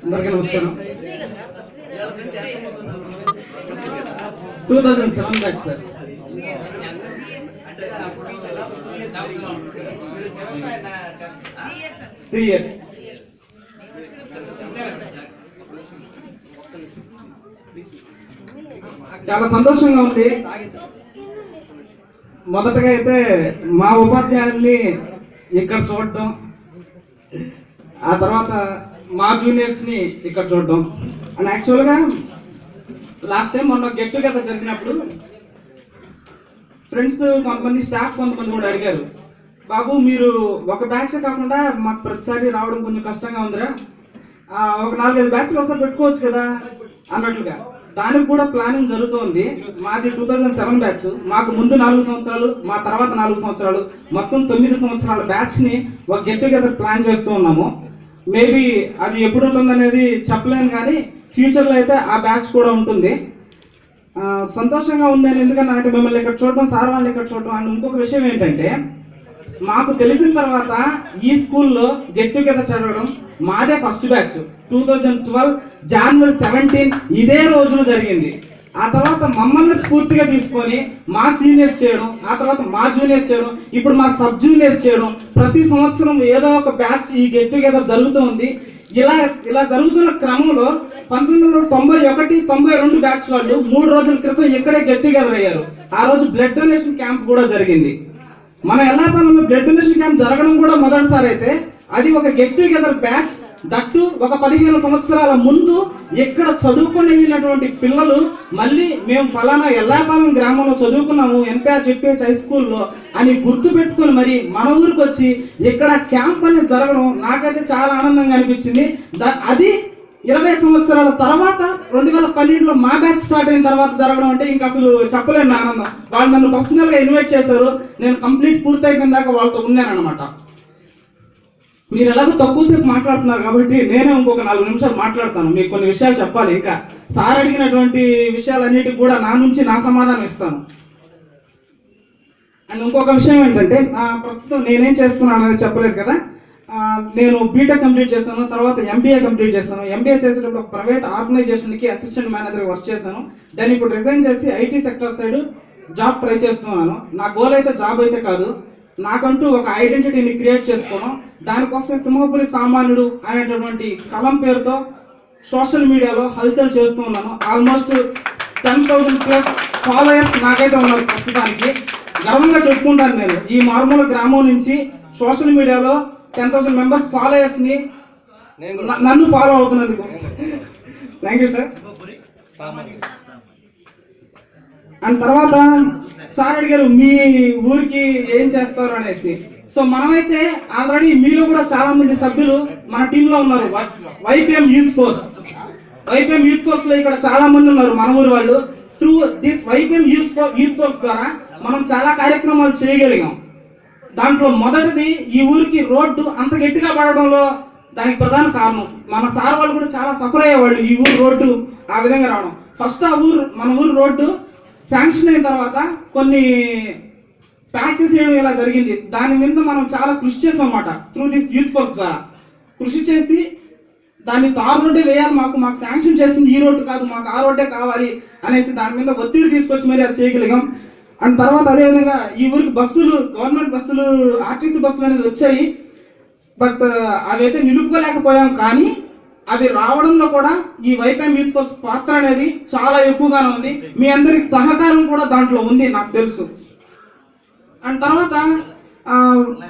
అందరికీ నమస్కారం. 2007 batch sir. Three years. చాలా సంతోషంగా ఉంది. మొదటగా అయితే మా ఉపాధ్యాయుల్ని ఇక్కడ చూడటం, ఆ తర్వాత మా జూనియర్స్ని ఇక్కడ చూడటం. అండ్ యాక్చువల్గా లాస్ట్ టైం మొన్న గెట్ టుగెదర్ జరిగినప్పుడు ఫ్రెండ్స్ కొంతమంది, స్టాఫ్ కొంతమంది కూడా అడిగారు, బాబు మీరు ఒక బ్యాచ్ కాకుండా మాకు ప్రతిసారి రావడం కొంచెం కష్టంగా ఉందిరా, ఒక 4-5 బ్యాచ్లు ఒకసారి పెట్టుకోవచ్చు కదా అన్నట్లుగా. దానికి కూడా ప్లానింగ్ జరుగుతోంది. మాది 2007 బ్యాచ్. మాకు ముందు 4 సంవత్సరాలు, మా తర్వాత 4 సంవత్సరాలు, మొత్తం 9 సంవత్సరాల బ్యాచ్ని ఒక గెట్ టుగెదర్ ప్లాన్ చేస్తూ ఉన్నాము. మేబీ అది ఎప్పుడు ఉంటుంది అనేది చెప్పలేను, కానీ ఫ్యూచర్లో అయితే ఆ బ్యాచ్ కూడా ఉంటుంది. సంతోషంగా ఉంది. అని ఎందుకంటే మిమ్మల్ని ఇక్కడ చూడటం, సార్ వాళ్ళని ఇక్కడ చూడటం. అండ్ ఇంకొక విషయం ఏంటంటే, మాకు తెలిసిన తర్వాత ఈ స్కూల్లో గెట్ టుగెదర్ చదవడం మాదే ఫస్ట్ బ్యాచ్. 2012 జనవరి 17 ఇదే రోజున జరిగింది. ఆ తర్వాత మమ్మల్ని స్ఫూర్తిగా తీసుకొని మా సీనియర్స్ చేయడం, ఆ తర్వాత మా జూనియర్స్ చేయడం, ఇప్పుడు మా సబ్ జూనియర్స్ చేయడం. ప్రతి సంవత్సరం ఏదో ఒక బ్యాచ్ ఈ గెట్ టుగెదర్ జరుగుతుంది. ఇలా జరుగుతున్న క్రమంలో 1991, 92 బ్యాచ్ వాళ్ళు 3 రోజుల క్రితం ఇక్కడే గెట్ టుగెదర్ అయ్యారు. ఆ రోజు బ్లడ్ డొనేషన్ క్యాంప్ కూడా జరిగింది. మన ఎల్లాపల్లిలో బ్లడ్ డొనేషన్ క్యాంప్ జరగడం కూడా మొదటిసారి అయితే, అది ఒక గెట్ టుగెదర్ బ్యాచ్. దట్టు ఒక 15 సంవత్సరాల ముందు ఇక్కడ చదువుకొని వెళ్ళినటువంటి పిల్లలు మళ్ళీ మేము ఫలానా ఎల్లాపాలెం గ్రామంలో చదువుకున్నాము ఎన్పిఆర్ జెడ్పిహెచ్ హై స్కూల్లో అని గుర్తు పెట్టుకుని మరి మన ఊరికి వచ్చి ఇక్కడ క్యాంప్ అనేది జరగడం నాకైతే చాలా ఆనందంగా అనిపించింది. అది 20 సంవత్సరాల తర్వాత 2012లో మా బ్యాచ్ స్టార్ట్ అయిన తర్వాత జరగడం అంటే ఇంకా అసలు చెప్పలేను ఆనందం. వాళ్ళు నన్ను పర్సనల్గా ఇన్వైట్ చేశారు. నేను కంప్లీట్ పూర్తయిపోయిన దాకా వాళ్ళతో ఉన్నాను అనమాట. మీరు ఎలాగో తక్కువసేపు మాట్లాడుతున్నారు కాబట్టి నేనే ఇంకొక 4 నిమిషాలు మాట్లాడతాను. మీకు కొన్ని విషయాలు చెప్పాలి. ఇంకా సార్ అడిగినటువంటి విషయాలన్నిటికి కూడా నా నుంచి నా సమాధానం ఇస్తాను. అండ్ ఇంకొక విషయం ఏంటంటే, ప్రస్తుతం నేనేం చేస్తున్నాను అనేది చెప్పలేదు కదా. నేను బీటెక్ కంప్లీట్ చేశాను, తర్వాత ఎంబీఏ కంప్లీట్ చేశాను. ఎంబీఏ చేసేటప్పుడు ఒక ప్రైవేట్ ఆర్గనైజేషన్కి అసిస్టెంట్ మేనేజర్ వర్క్ చేశాను. దాన్ని ఇప్పుడు రిజైన్ చేసి IT sector side job try చేస్తున్నాను. నా గోల్ అయితే జాబ్ అయితే కాదు, నాకంటూ ఒక ఐడెంటిటీని క్రియేట్ చేసుకోవడం. దానికోసమే సింహపురి సామాన్యుడు అనేటటువంటి కలం పేరుతో సోషల్ మీడియాలో హల్చల్ చేస్తూ ఉన్నాను. ఆల్మోస్ట్ 10,000+ ఫాలోయర్స్ నాకైతే ఉన్నారు ప్రస్తుతానికి. గర్వంగా చెప్పుకుంటాను. నేను ఈ మారుమూల గ్రామం నుంచి సోషల్ మీడియాలో 10,000 మెంబర్స్ ఫాలోయర్స్ని నన్ను ఫాలో అవుతున్నందుకు థ్యాంక్ యూ సార్. అండ్ తర్వాత సార్ అడిగారు మీ ఊరికి ఏం చేస్తారు అనేసి. సో మనమైతే ఆల్రెడీ మీలో కూడా చాలా మంది సభ్యులు మన టీంలో ఉన్నారు. వైపీఎం యూత్ ఫోర్స్, వైపీఎం యూత్ ఫోర్స్ లో ఇక్కడ చాలా మంది ఉన్నారు మన ఊరు వాళ్ళు. త్రూ దిస్ వైపీఎం యూత్ ఫోర్స్ ద్వారా మనం చాలా కార్యక్రమాలు చేయగలిగాం. దాంట్లో మొదటిది ఈ ఊరికి రోడ్డు అంత గట్టిగా పడడంలో దానికి ప్రధాన కారణం మన సార్ వాళ్ళు కూడా చాలా సఫర్ అయ్యేవాళ్ళు ఈ ఊరు రోడ్డు ఆ విధంగా రావడం. ఫస్ట్ మన ఊరు రోడ్డు శాంక్షన్ అయిన తర్వాత కొన్ని ప్యాచెస్ చేయడం ఇలా జరిగింది. దాని మీద మనం చాలా కృషి చేసాం అన్నమాట. త్రూ దిస్ యూత్ ఫోర్స్ ద్వారా కృషి చేసి దాన్ని తారు రోడ్డే వేయాలి, మాకు శాంక్షన్ చేసింది ఈ రోడ్డు కాదు, మాకు ఆ రోడ్డే కావాలి అనేసి దాని మీద ఒత్తిడి తీసుకొచ్చి మరి అది చేయగలిగాం. అండ్ తర్వాత అదేవిధంగా ఈ ఊరికి బస్సులు, గవర్నమెంట్ బస్సులు, ఆర్టీసీ బస్సులు అనేది వచ్చాయి. బట్ అవి అయితే నిలుపుకోలేకపోయాం. కానీ అవి రావడంలో కూడా ఈ వైపీఎం యూత్ ఫోర్స్ పాత్ర అనేది చాలా ఎక్కువగానే ఉంది. మీ అందరికి సహకారం కూడా దాంట్లో ఉంది నాకు తెలుసు. అండ్ తర్వాత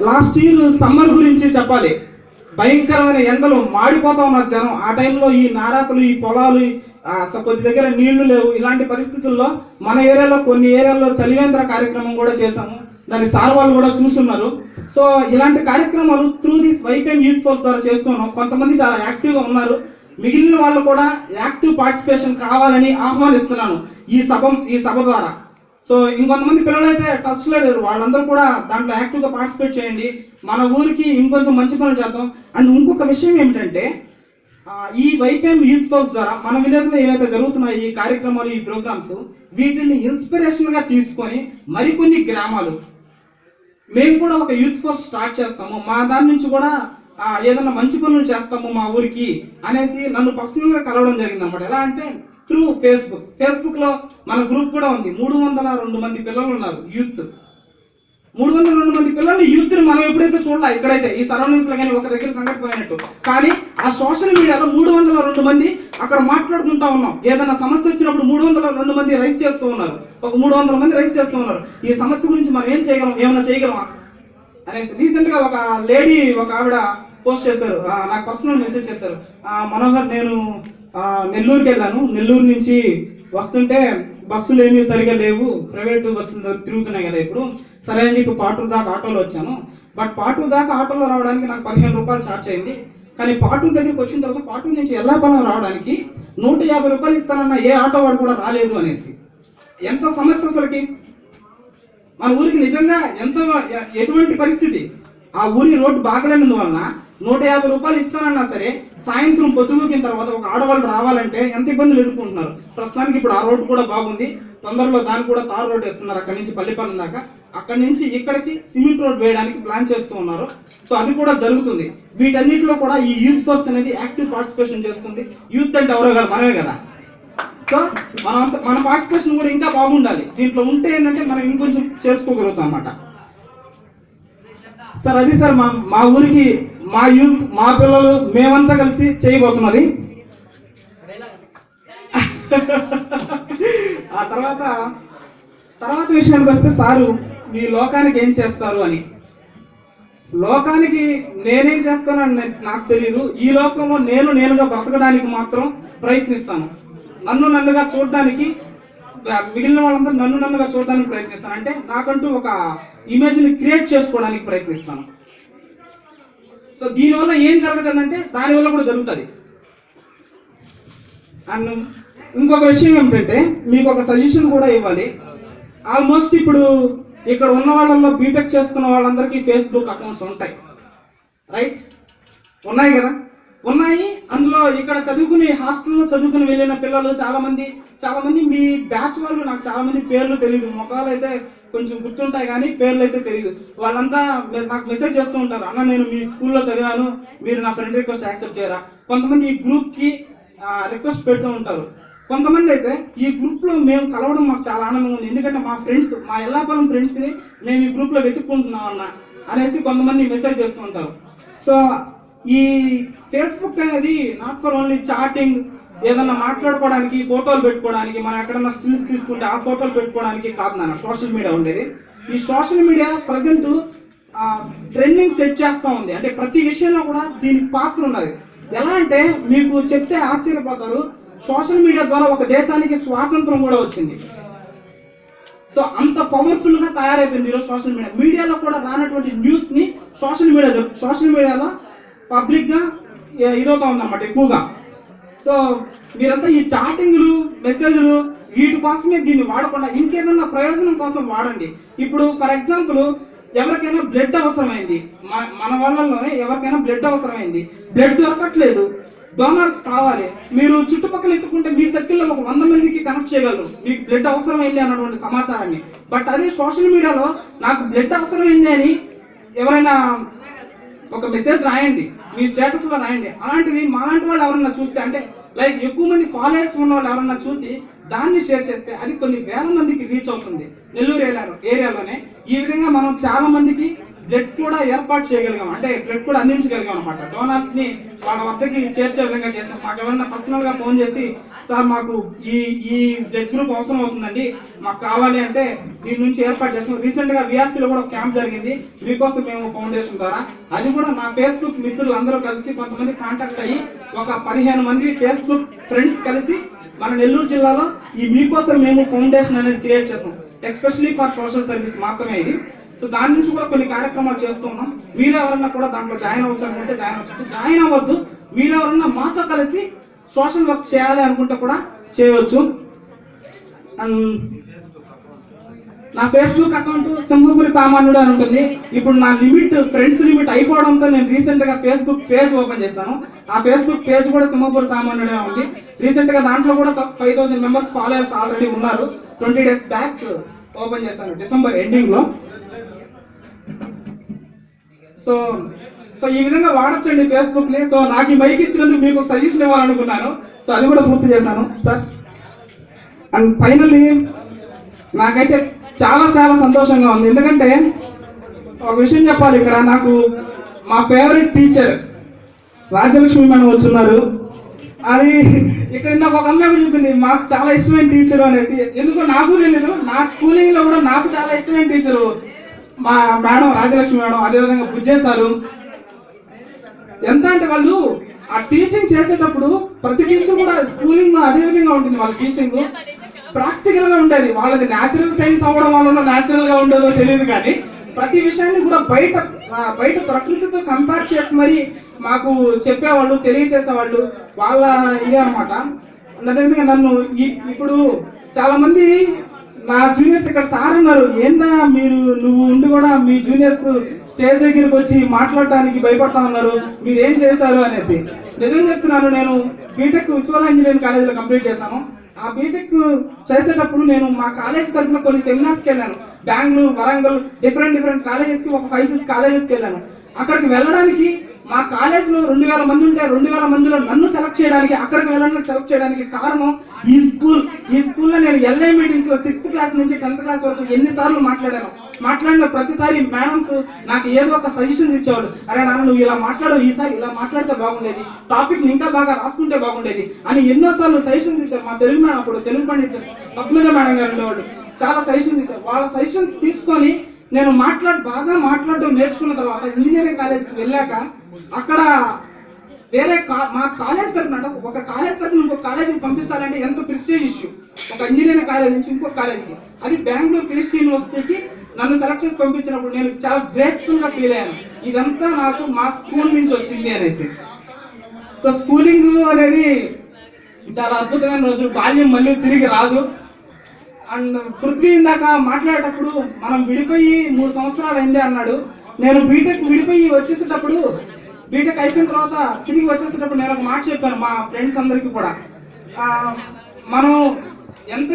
లాస్ట్ ఇయర్ సమ్మర్ గురించి చెప్పాలి. భయంకరమైన ఎండలు మాడిపోతా ఉన్నారు జనం. ఆ టైంలో ఈ నారాతలు, ఈ పొలాలు, కొద్ది దగ్గర నీళ్లు లేవు. ఇలాంటి పరిస్థితుల్లో మన ఏరియాలో కొన్ని ఏరియాల్లో చలివేంద్ర కార్యక్రమం కూడా చేశాము. దాన్ని సార్ వాళ్ళు కూడా చూస్తున్నారు. సో ఇలాంటి కార్యక్రమాలు త్రూ దిస్ వైపీఎం యూత్ ఫోర్స్ ద్వారా చేస్తున్నాం. కొంతమంది చాలా యాక్టివ్గా ఉన్నారు. మిగిలిన వాళ్ళు కూడా యాక్టివ్ పార్టిసిపేషన్ కావాలని ఆహ్వానిస్తున్నాను ఈ సభ ద్వారా. సో ఇంకొంతమంది పిల్లలు అయితే టచ్ లేదు, వాళ్ళందరూ కూడా దాంట్లో యాక్టివ్గా పార్టిసిపేట్ చేయండి. మన ఊరికి ఇంకొంచెం మంచి పనులు చేద్దాం. అండ్ ఇంకొక విషయం ఏమిటంటే, ఈ వైపీఎం యూత్ ఫోర్స్ ద్వారా మన విలేజ్లో ఏవైతే జరుగుతున్నాయి ఈ కార్యక్రమాలు, ఈ ప్రోగ్రామ్స్, వీటిని ఇన్స్పిరేషన్గా తీసుకొని మరికొన్ని గ్రామాలు మేము కూడా ఒక యూత్ ఫోర్స్ స్టార్ట్ చేస్తాము. మా దాని నుంచి కూడా ఏదన్నా మంచి పనులు చేస్తాము మా ఊరికి అనేసి నన్ను పర్సనల్ గా కలవడం జరిగింది అనమాట. ఎలా అంటే త్రూ ఫేస్బుక్ లో మన గ్రూప్ కూడా ఉంది. 302 మంది పిల్లలు ఉన్నారు, యూత్. 302 మంది పిల్లల్ని యూత్ ని మనం ఎప్పుడైతే చూడాలి ఇక్కడైతే ఈ సరౌండింగ్స్ లో కానీ ఒక దగ్గర సంఘటన అయినట్టు, కానీ ఆ సోషల్ మీడియాలో 302 మంది అక్కడ మాట్లాడుకుంటా ఉన్నాం. ఏదైనా సమస్య వచ్చినప్పుడు 302 మంది రైస్ చేస్తూ ఉన్నారు, ఒక 300 మంది రైస్ చేస్తూ ఉన్నారు. ఈ సమస్య గురించి మనం ఏం చేయగలం, ఏమైనా చేయగలమా అనేసి. రీసెంట్ గా ఒక లేడీ, ఒక ఆవిడ పోస్ట్ చేశారు, నాకు పర్సనల్ మెసేజ్ చేశారు. మనోహర్, నేను నెల్లూరుకి వెళ్ళాను, నెల్లూరు నుంచి వస్తుంటే బస్సులు ఏమీ సరిగా లేవు, ప్రైవేటు బస్సులు తిరుగుతున్నాయి కదా ఇప్పుడు, సరే అని చెప్పి పాటూరు దాకా ఆటోలో వచ్చాను. బట్ పాటూరు దాకా ఆటోలో రావడానికి నాకు 15 రూపాయలు ఛార్జ్ అయింది. కానీ పాటూరు దగ్గరికి వచ్చిన తర్వాత పాటూరు నుంచి ఎల్లాపాలెం రావడానికి 150 రూపాయలు ఇస్తానన్న ఏ ఆటో వాడు కూడా రాలేదు అనేసి. ఎంత సమస్య అసలుకి. మన ఊరికి నిజంగా ఎంతో ఎటువంటి పరిస్థితి, ఆ ఊరి రోడ్డు బాగలేనందువలన 150 రూపాయలు ఇస్తానన్నా సరే సాయంత్రం పొద్దుగూకిన తర్వాత ఒక ఆడవాళ్ళు రావాలంటే ఎంత ఇబ్బందులు ఎదుర్కొంటున్నారు. ప్రస్తుతానికి ఇప్పుడు ఆ రోడ్డు కూడా బాగుంది, తొందరలో దాన్ని కూడా తార్ రోడ్ వేస్తున్నారు. అక్కడి నుంచి పల్లిపాలెం దాకా, అక్కడి నుంచి ఇక్కడికి సిమెంట్ రోడ్ వేయడానికి ప్లాన్ చేస్తూ ఉన్నారు. సో అది కూడా జరుగుతుంది. వీటన్నిటిలో కూడా ఈ యూత్ ఫోర్స్ అనేది యాక్టివ్ పార్టిసిపేషన్ చేస్తుంది. యూత్ అంటే ఎవరో కదా, మనమే కదా. సో మన పార్టిసిపేషన్ కూడా ఇంకా బాగుండాలి. దీంట్లో ఉంటే ఏంటంటే మనం ఇంకొంచెం చేసుకోగలుగుతాం అన్నమాట. సార్ అది సార్ మా ఊరికి మా యూత్, మా పిల్లలు, మేమంతా కలిసి చేయబోతున్నది. ఆ తర్వాత విషయానికి వస్తే, సారు మీ లోకానికి ఏం చేస్తారు అని. లోకానికి నేనేం చేస్తానని నాకు తెలియదు. ఈ లోకంలో నేనుగా బ్రతకడానికి మాత్రం ప్రయత్నిస్తాను. నన్నుగా చూడడానికి, మిగిలిన వాళ్ళందరూ నన్నుగా చూడడానికి ప్రయత్నిస్తాను. అంటే నాకంటూ ఒక ఇమేజ్ని క్రియేట్ చేసుకోవడానికి ప్రయత్నిస్తాను. సో దీనివల్ల ఏం జరుగుతుందంటే దానివల్ల కూడా జరుగుతుంది. అండ్ ఇంకొక విషయం ఏమిటంటే, మీకు ఒక సజెషన్ కూడా ఇవ్వాలి. ఆల్మోస్ట్ ఇప్పుడు ఇక్కడ ఉన్న వాళ్ళల్లో బీటెక్ చేస్తున్న వాళ్ళందరికీ ఫేస్బుక్ అకౌంట్స్ ఉంటాయి, రైట్? ఉన్నాయి కదా, ఉన్నాయి. అందులో ఇక్కడ హాస్టల్లో చదువుకుని వెళ్ళిన పిల్లలు చాలా మంది మీ బ్యాచ్ వాళ్ళు, నాకు చాలా మంది పేర్లు తెలియదు, ముఖాలు అయితే కొంచెం గుర్తుంటాయి కానీ పేర్లు అయితే తెలియదు. వాళ్ళంతా నాకు మెసేజ్ చేస్తూ ఉంటారు, అన్న నేను మీ స్కూల్లో చదివాను, మీరు నా ఫ్రెండ్ రిక్వెస్ట్ యాక్సెప్ట్ చేయరా. కొంతమంది ఈ గ్రూప్ కి రిక్వెస్ట్ పెడుతూ ఉంటారు. కొంతమంది అయితే ఈ గ్రూప్ లో మేము కలవడం మాకు చాలా ఆనందంగా ఉంది, ఎందుకంటే మా ఫ్రెండ్స్, మా ఎల్లాపురం ఫ్రెండ్స్ ని మేము ఈ గ్రూప్ లో వెతుక్కుంటున్నాం అన్న అనేసి కొంతమంది మెసేజ్ చేస్తూ ఉంటారు. సో ఈ ఫేస్బుక్ అనేది నాట్ ఫర్ ఓన్లీ చాటింగ్, ఏదన్నా మాట్లాడుకోవడానికి, ఫోటోలు పెట్టుకోవడానికి, మనం ఎక్కడన్నా స్టిల్స్ తీసుకుంటే ఆ ఫోటోలు పెట్టుకోవడానికి కాదు నాన్న సోషల్ మీడియా ఉండేది. ఈ social media present trending set చేస్తూ ఉంది. అంటే ప్రతి విషయంలో కూడా దీనికి పాత్ర ఉన్నది. ఎలా అంటే మీకు చెప్తే ఆశ్చర్యపోతారు, సోషల్ మీడియా ద్వారా ఒక దేశానికి స్వాతంత్రం కూడా వచ్చింది. సో అంత పవర్ఫుల్ గా తయారైపోయింది ఈరోజు సోషల్ మీడియా. మీడియాలో కూడా రానటువంటి న్యూస్ ని సోషల్ మీడియాలో పబ్లిక్ గా ఇదవుతా ఉందన్నమాట ఎక్కువగా. సో మీరంతా ఈ చాటింగ్లు, మెసేజ్లు వీటి కోసమే దీన్ని వాడకుండా ఇంకేదన్నా ప్రయోజనం కోసం వాడండి. ఇప్పుడు ఫర్ ఎగ్జాంపుల్ ఎవరికైనా బ్లడ్ అవసరమైంది, మన వాళ్ళలోనే ఎవరికైనా బ్లడ్ అవసరమైంది, బ్లడ్ దొరకట్లేదు, డోనర్స్ కావాలి. మీరు చుట్టుపక్కల ఎత్తుకుంటే మీ సర్కిల్లో ఒక 100 మందికి కనెక్ట్ చేయగలరు మీకు బ్లడ్ అవసరమైంది అన్నటువంటి సమాచారాన్ని. బట్ అదే సోషల్ మీడియాలో నాకు బ్లడ్ అవసరమైంది అని ఎవరైనా ఒక మెసేజ్ రాయండి, మీ స్టేటస్ లో రాయండి. అలాంటిది మాలాంటి వాళ్ళు ఎవరన్నా చూస్తే, అంటే లైక్ ఎక్కువ మంది ఫాలోవర్స్ ఉన్న వాళ్ళు ఎవరన్నా చూసి దాన్ని షేర్ చేస్తే అది కొన్ని వేల మందికి రీచ్ అవుతుంది నెల్లూరు ఏరియాలోనే. ఈ విధంగా మనం చాలా మందికి బ్లడ్ కూడా ఏర్పాటు చేయగలిగాం, అంటే బ్లడ్ కూడా అందించగలిగాం అనమాట. డోనర్స్ ని వాళ్ళ వద్దకి చేర్చే విధంగా చేస్తాం. మాకు ఎవరైనా పర్సనల్ గా ఫోన్ చేసి, సార్ మాకు ఈ బ్లడ్ గ్రూప్ అవసరం అవుతుందండి, మాకు కావాలి అంటే దీని నుంచి ఏర్పాటు చేస్తాం. రీసెంట్ గా విఆర్సీలో కూడా క్యాంప్ జరిగింది మీకోసం మేము ఫౌండేషన్ ద్వారా. అది కూడా నా ఫేస్బుక్ మిత్రులు అందరూ కలిసి కొంతమంది కాంటాక్ట్ అయ్యి ఒక 15 మంది ఫేస్బుక్ ఫ్రెండ్స్ కలిసి మన నెల్లూరు జిల్లాలో ఈ మీకోసం మేము ఫౌండేషన్ అనేది క్రియేట్ చేస్తాం, ఎస్పెషల్లీ ఫర్ సోషల్ సర్వీస్ మాత్రమే ఇది. సో దాని నుంచి కూడా కొన్ని కార్యక్రమాలు చేస్తూ ఉన్నాం. మీరు ఎవరన్నా కూడా దాంట్లో జాయిన్ అవ్వచ్చు అనుకుంటే జాయిన్ అవ్వద్దు. మీరు ఎవరన్నా మాతో కలిసి సోషల్ వర్క్ చేయాలి అనుకుంటే కూడా చేయవచ్చు. అండ్ నా ఫేస్బుక్ అకౌంట్ సింహపురి సామాన్యుడు అని ఉంటుంది. ఇప్పుడు నా ఫ్రెండ్స్ లిమిట్ అయిపోవడంతో నేను రీసెంట్ గా ఫేస్బుక్ పేజ్ ఓపెన్ చేశాను. ఆ ఫేస్బుక్ పేజ్ కూడా సింహపురి సామాన్యుడే ఉంది. రీసెంట్ గా దాంట్లో కూడా 5000 మెంబర్స్ ఫాలోవర్స్ ఆల్రెడీ ఉన్నారు. 20 days బ్యాక్ ఓపెన్ చేశాను, డిసెంబర్ ఎండింగ్ లో. సో సో ఈ విధంగా వాడొచ్చండి ఫేస్బుక్ ని. సో నాకు ఈ మైక్ ఇచ్చినందుకు మీకు సజెషన్ ఇవ్వాలనుకున్నాను. సో అది కూడా పూర్తి చేశాను సార్. అండ్ ఫైనల్లీ నాకైతే చాలా చాలా సంతోషంగా ఉంది. ఎందుకంటే ఒక విషయం చెప్పాలి, ఇక్కడ నాకు మా ఫేవరెట్ టీచర్ రాజ్యలక్ష్మి మేడం వచ్చున్నారు. అది ఇక్కడ ఇందాక ఒక అమ్మాయి కూడా చెప్పింది మాకు చాలా ఇష్టమైన టీచర్ అనేసి. ఎందుకో నాకు తెలియదు, నా స్కూలింగ్ లో కూడా నాకు చాలా ఇష్టమైన టీచరు మా మేడం రాజ్యలక్ష్మి మేడం, అదేవిధంగా బుజ్జేశారు. ఎంత అంటే వాళ్ళు ఆ టీచింగ్ చేసేటప్పుడు ప్రతి టీచర్ కూడా స్కూలింగ్ లో అదే విధంగా ఉంటుంది. వాళ్ళ టీచింగ్ ప్రాక్టికల్ గా ఉండేది. వాళ్ళది న్యాచురల్ సైన్స్ అవ్వడం వల్ల న్యాచురల్ గా ఉండేదో తెలియదు, కానీ ప్రతి విషయాన్ని కూడా బయట ప్రకృతితో కంపేర్ చేసి మరి మాకు చెప్పేవాళ్ళు, తెలియచేసేవాళ్ళు. వాళ్ళ ఇదే అనమాట. అదేవిధంగా నన్ను ఇప్పుడు చాలా మంది నా జూనియర్స్ ఇక్కడ సార్ ఉన్నారు, ఏందా నువ్వు ఉండి కూడా మీ జూనియర్స్ స్టేజ్ దగ్గరికి వచ్చి మాట్లాడడానికి భయపడతా ఉన్నారు, మీరు ఏం చేశారు అనేసి. నిజం చెప్తున్నాను, నేను బీటెక్ విశ్వనాథ ఇంజనీరింగ్ కాలేజీలో కంప్లీట్ చేశాను. ఆ బీటెక్ చేసేటప్పుడు నేను మా కాలేజ్ తరఫున కొన్ని సెమినార్స్కి వెళ్ళాను. బెంగళూరు, వరంగల్, డిఫరెంట్ కాలేజెస్కి, ఒక 5-6 కాలేజెస్కి వెళ్ళాను. అక్కడికి వెళ్ళడానికి మా కాలేజ్లో 2000 మంది ఉంటే 2000 మందిలో నన్ను సెలెక్ట్ చేయడానికి, అక్కడికి వెళ్ళడానికి సెలెక్ట్ చేయడానికి కారణం ఈ స్కూల్లో నేను ఎల్ఐ మీటింగ్స్ లో 6th క్లాస్ నుంచి 10th క్లాస్ వరకు ఎన్నిసార్లు మాట్లాడిన ప్రతిసారి మేడమ్స్ నాకు ఏదో ఒక సజెషన్స్ ఇచ్చేవాడు. అరే నాన్న నువ్వు ఇలా మాట్లాడవు, ఈసారి ఇలా మాట్లాడితే బాగుండేది, టాపిక్ ని ఇంకా బాగా రాసుకుంటే బాగుండేది అని ఎన్నోసార్లు సజెషన్స్ ఇచ్చారు. మా తెలుగు మేడం, అప్పుడు తెలుగు పండిట్ పద్మజ మేడం గారు ఉండేవాడు, చాలా సజెషన్స్ ఇచ్చారు. వాళ్ళ సజెషన్స్ తీసుకొని నేను బాగా మాట్లాడడం నేర్చుకున్న తర్వాత ఇంజనీరింగ్ కాలేజ్కి వెళ్ళాక అక్కడ వేరే మా కాలేజ్ తరఫున, ఒక కాలేజ్ తరఫున ఇంకొక కాలేజీకి పంపించాలంటే ఎంతో ప్రెస్టీజ్ ఇష్యూ. ఒక ఇంజనీరింగ్ కాలేజ్ నుంచి ఇంకొక కాలేజీకి, అది బెంగళూరు క్రిస్టి యూనివర్సిటీకి నన్ను సెలెక్ట్ చేసి పంపించినప్పుడు నేను చాలా గ్రేట్ఫుల్ గా ఫీల్ అయ్యాను. ఇదంతా నాకు మా స్కూల్ నుంచి వచ్చింది అనేసి. సో స్కూలింగ్ అనేది చాలా అద్భుతమైన రోజు, బాల్యం మళ్ళీ తిరిగి రాదు. అండ్ పృథ్వీ ఇందాక మాట్లాడేటప్పుడు మనం విడిపోయి 3 సంవత్సరాలు అయింది అన్నాడు. నేను బీటెక్ విడిపోయి వచ్చేసేటప్పుడు, బీటెక్ అయిపోయిన తర్వాత తిరిగి వచ్చేసేటప్పుడు నేను ఒక మాట చెప్పాను మా ఫ్రెండ్స్ అందరికీ కూడా, మనం ఎంత